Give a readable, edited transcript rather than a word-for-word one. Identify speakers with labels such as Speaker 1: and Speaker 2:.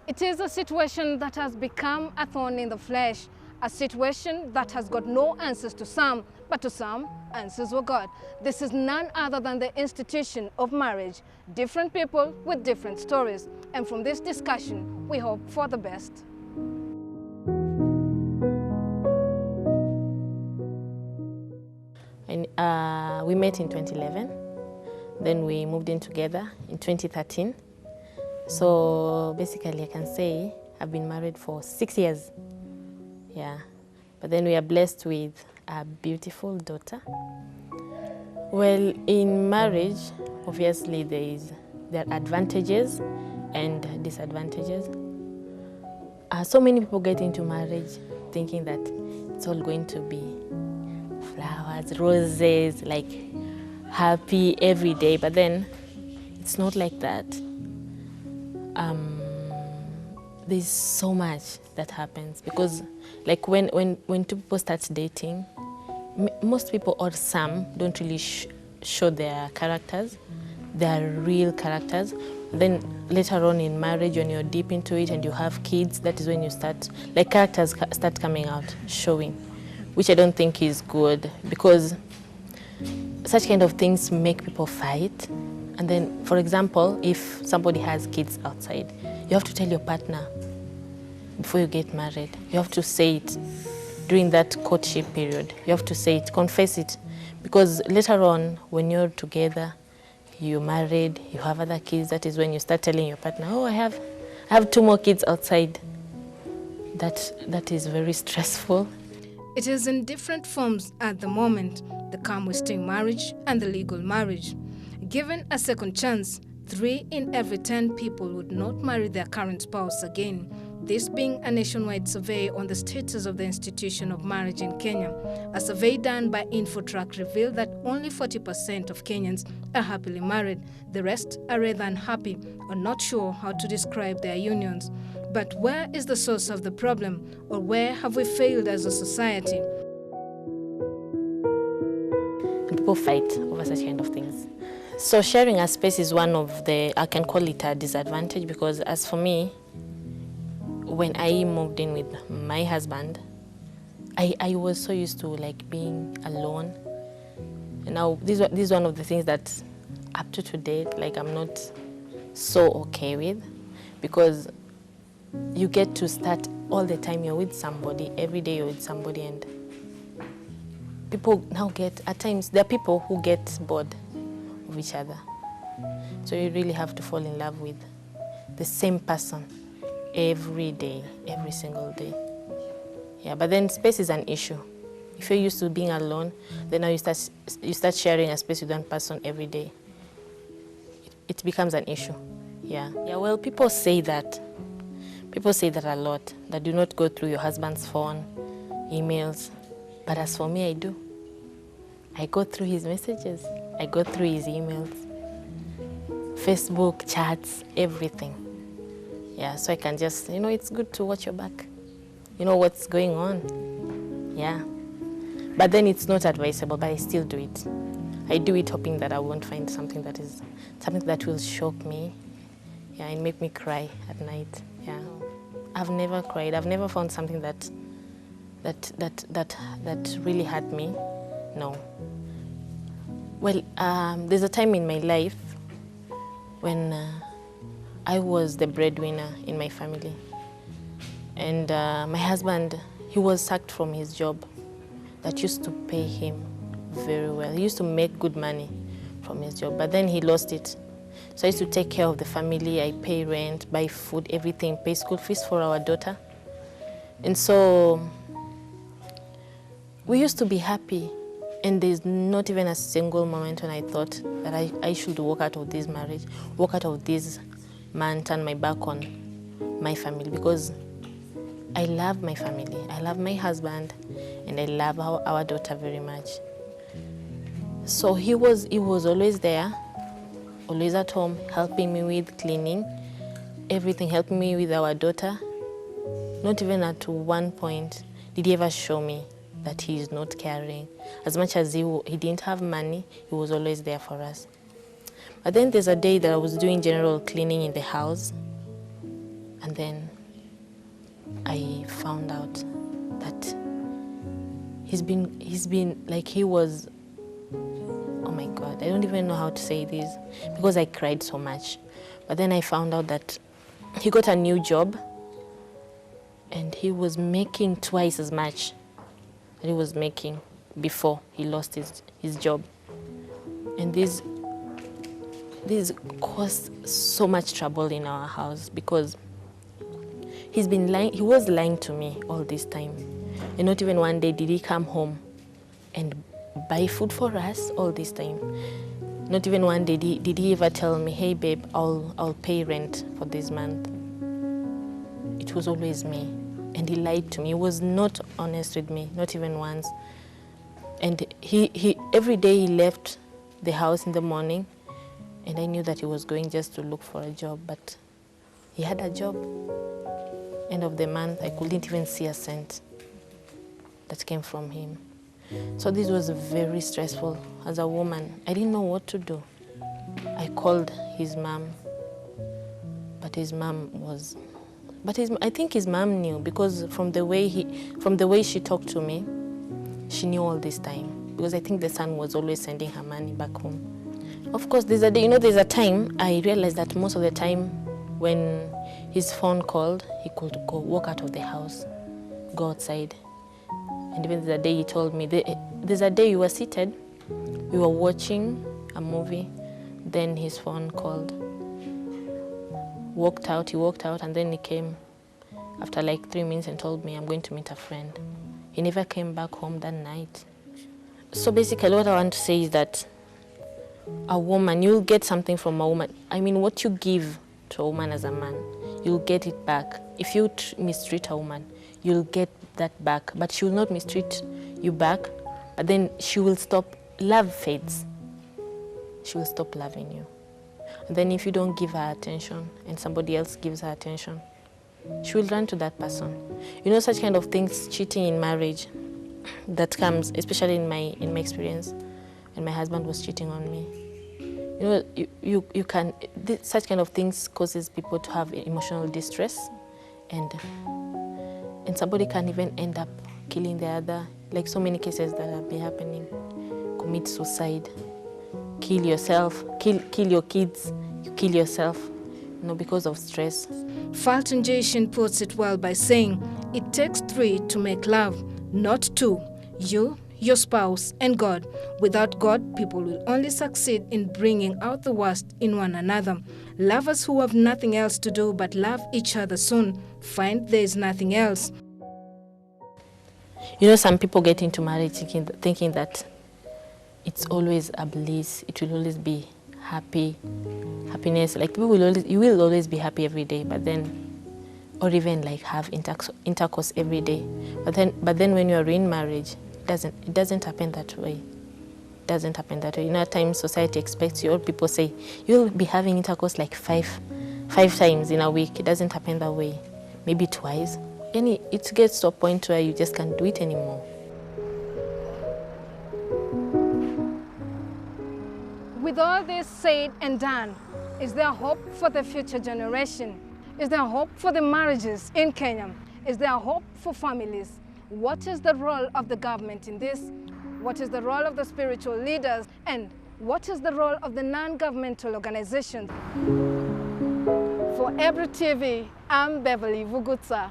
Speaker 1: It is a situation that has become a thorn in the flesh, a situation that has got no answers to some, but to some, answers were God. This is none other than the institution of marriage, different people with different stories. And from this discussion, we hope for the best.
Speaker 2: We met in 2011, then we moved in together in 2013. So basically I can say I've been married for 6 years. Yeah, but then we are blessed with a beautiful daughter. Well, in marriage, obviously there are advantages and disadvantages. So many people get into marriage thinking that it's all going to be flowers, roses, like happy every day, but then it's not like that. There's so much that happens because like when two people start dating, most people or some don't really show their characters, their real characters. Then later on in marriage, when you're deep into it and you have kids, that is when you start, like characters start coming out, showing, which I don't think is good because such kind of things make people fight. And then, for example, if somebody has kids outside, you have to tell your partner before you get married. You have to say it during that courtship period. You have to say it, confess it. Because later on, when you're together, you're married, you have other kids, that is when you start telling your partner, oh, I have 2 more kids outside. That is very stressful.
Speaker 1: It is in different forms at the moment, the calm-wisting marriage and the legal marriage. Given a second chance, 3 in every 10 people would not marry their current spouse again. This being a nationwide survey on the status of the institution of marriage in Kenya. A survey done by Infotrack revealed that only 40% of Kenyans are happily married. The rest are rather unhappy or not sure how to describe their unions. But where is the source of the problem, or where have we failed as a society?
Speaker 2: People fight over such kind of things. So sharing a space is one of the, I can call it a disadvantage, because as for me, when I moved in with my husband, I was so used to like being alone. And now this is one of the things that up to today, like I'm not so okay with, because you get to start all the time you're with somebody, every day you're with somebody, and people now get, at times, there are people who get bored of each other. So you really have to fall in love with the same person every day, every single day. Yeah, but then space is an issue. If you're used to being alone, then now you start sharing a space with one person every day. It becomes an issue. Yeah. Yeah, well, people say that. People say that a lot, that do not go through your husband's phone, emails. But as for me, I do. I go through his messages. I go through his emails, Facebook, chats, everything. Yeah, so I can just, it's good to watch your back. You know what's going on. Yeah. But then it's not advisable, but I still do it. I do it hoping that I won't find something that will shock me, yeah, and make me cry at night. Yeah. I've never cried. I've never found something that really hurt me. No. Well, there's a time in my life when I was the breadwinner in my family. And my husband, he was sacked from his job that used to pay him very well. He used to make good money from his job, but then he lost it. So I used to take care of the family. I pay rent, buy food, everything, pay school fees for our daughter. And so we used to be happy. And there's not even a single moment when I thought that I should walk out of this marriage, walk out of this man, turn my back on my family, because I love my family. I love my husband, and I love our daughter very much. So he was always there, always at home, helping me with cleaning, everything, helping me with our daughter. Not even at one point did he ever show me that he is not caring. As much as he didn't have money, he was always there for us. But then there's a day that I was doing general cleaning in the house, and then I found out that he's been like, he was, oh my God, I don't even know how to say this because I cried so much. But then I found out that he got a new job and he was making twice as much that he was making before he lost his job. And this caused so much trouble in our house because he was lying to me all this time. And not even one day did he come home and buy food for us all this time. Not even one day did he ever tell me, hey babe, I'll pay rent for this month. It was always me. And he lied to me. He was not honest with me, not even once. And he every day he left the house in the morning, and I knew that he was going just to look for a job, but he had a job. End of the month, I couldn't even see a cent that came from him. So this was very stressful. As a woman, I didn't know what to do. I called his mom, but his mom was, I think his mom knew because from the way she talked to me, she knew all this time because I think the son was always sending her money back home. Of course, there's a time I realized that most of the time when his phone called, he could walk out of the house, go outside. And even the day he told me, there's a day we were seated, we were watching a movie, then his phone called. He walked out, and then he came after like 3 minutes and told me, I'm going to meet a friend. He never came back home that night. So basically what I want to say is that a woman, you'll get something from a woman. I mean, what you give to a woman as a man, you'll get it back. If you mistreat a woman, you'll get that back. But she will not mistreat you back, but then she will stop. Love fades. She will stop loving you. And then if you don't give her attention and somebody else gives her attention, she will run to that person. You know, such kind of things, cheating in marriage, that comes, especially in my experience, when my husband was cheating on me. You know, you can, such kind of things causes people to have emotional distress, and somebody can even end up killing the other, like so many cases that have been happening. Commit suicide, kill yourself, kill your kids, you kill yourself, you know, because of stress.
Speaker 1: Fulton Jason puts it well by saying, it takes 3 to make love, not 2. You, your spouse, and God. Without God, people will only succeed in bringing out the worst in one another. Lovers who have nothing else to do but love each other soon find there is nothing else.
Speaker 2: You know, some people get into marriage thinking that it's always a bliss, it will always be happiness. Like you will always be happy every day, but then, or even like have intercourse every day. But then when you are in marriage, it doesn't happen that way. It doesn't happen that way. You know, at times society expects you, or people say, you'll be having intercourse like five times in a week. It doesn't happen that way. Maybe twice. And it gets to a point where you just can't do it anymore.
Speaker 1: With all this said and done, is there hope for the future generation? Is there hope for the marriages in Kenya? Is there hope for families? What is the role of the government in this? What is the role of the spiritual leaders? And what is the role of the non-governmental organizations? For Ebru TV, I'm Beverly Vugutsa.